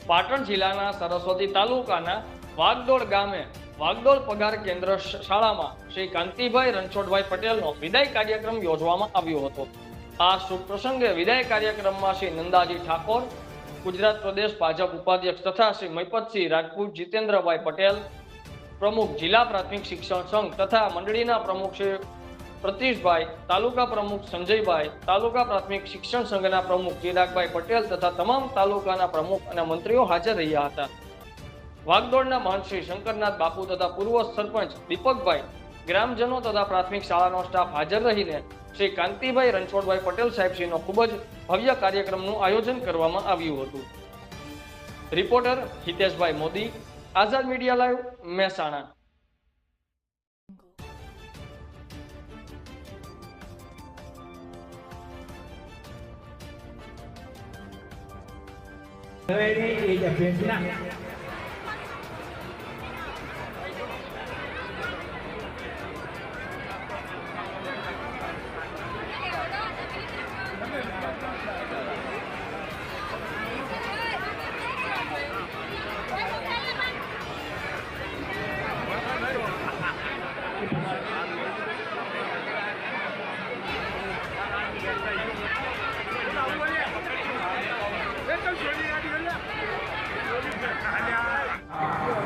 પાટણ જિલ્લાના સરસ્વતી તાલુકાના વાગડોળ ગામે વાગડોળ પગાર કેન્દ્ર શાળામાં શ્રી કાંતિભાઈ રણછોડભાઈ પટેલનો વિદાય કાર્યક્રમ યોજવામાં આવ્યો હતો। આ શુભ પ્રસંગે વિદાય કાર્યક્રમમાં શ્રી નંદાજી ઠાકોર, ગુજરાત પ્રદેશ ભાજપ ઉપાધ્યક્ષ તથા શ્રી મહિપતસિંહ રાજપૂત જીતેન્દ્રભાઈ પટેલ, પ્રમુખ જિલ્લા પ્રાથમિક શિક્ષણ સંઘ તથા મંડળીના પ્રમુખ શ્રી પ્રતિશભાઈ, તાલુકા પ્રમુખ સંજયભાઈ, તાલુકા પ્રાથમિક શિક્ષણ સંઘના પ્રમુખ ચિરાગભાઈ પટેલ તથા તમામ તાલુકાના પ્રમુખ અને મંત્રીઓ હાજર રહ્યા હતા। વાગડોળના મહંત શ્રી શંકરનાથ બાપુ તથા પૂર્વ સરપંચ દીપકભાઈ, ગ્રામજનો તથા પ્રાથમિક શાળાનો સ્ટાફ હાજર રહીને શ્રી કાંતિભાઈ રણછોડભાઈ પટેલ સાહેબશ્રીનો ખૂબ જ ભવ્ય કાર્યક્રમનું આયોજન કરવામાં આવ્યું હતું। રિપોર્ટર હિતેશભાઈ મોદી, આઝાદ મીડિયા લાઈવ, મહેસાણા।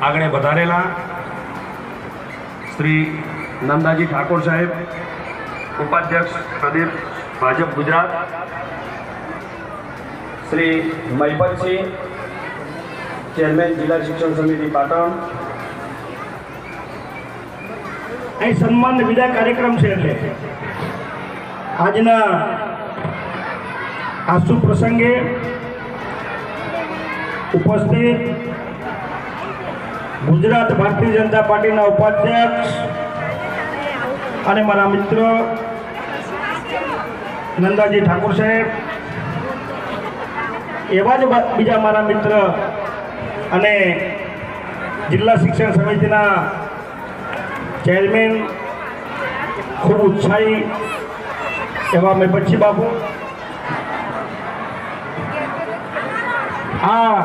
આગળ વધારેલા શ્રી નંદાજી ઠાકોર સાહેબ, ઉપાધ્યક્ષ પ્રદેશ ભાજપ ગુજરાત, શ્રી મહિપતસિંહ, ચેરમેન જિલ્લા શિક્ષણ સમિતિ પાટણ। અહીં સન્માન વિદાય કાર્યક્રમ છે એટલે આજના આ શુભ પ્રસંગે ઉપસ્થિત ગુજરાત ભારતીય જનતા પાર્ટીના ઉપાધ્યક્ષ અને મારા મિત્ર નંદાજી ઠાકોર સાહેબ, એવા જ બીજા મારા મિત્ર અને જિલ્લા શિક્ષણ સમિતિના ચેરમેન, ખૂબ ઉત્સાહી એવા મહિપતસિંહ બાપુ, આ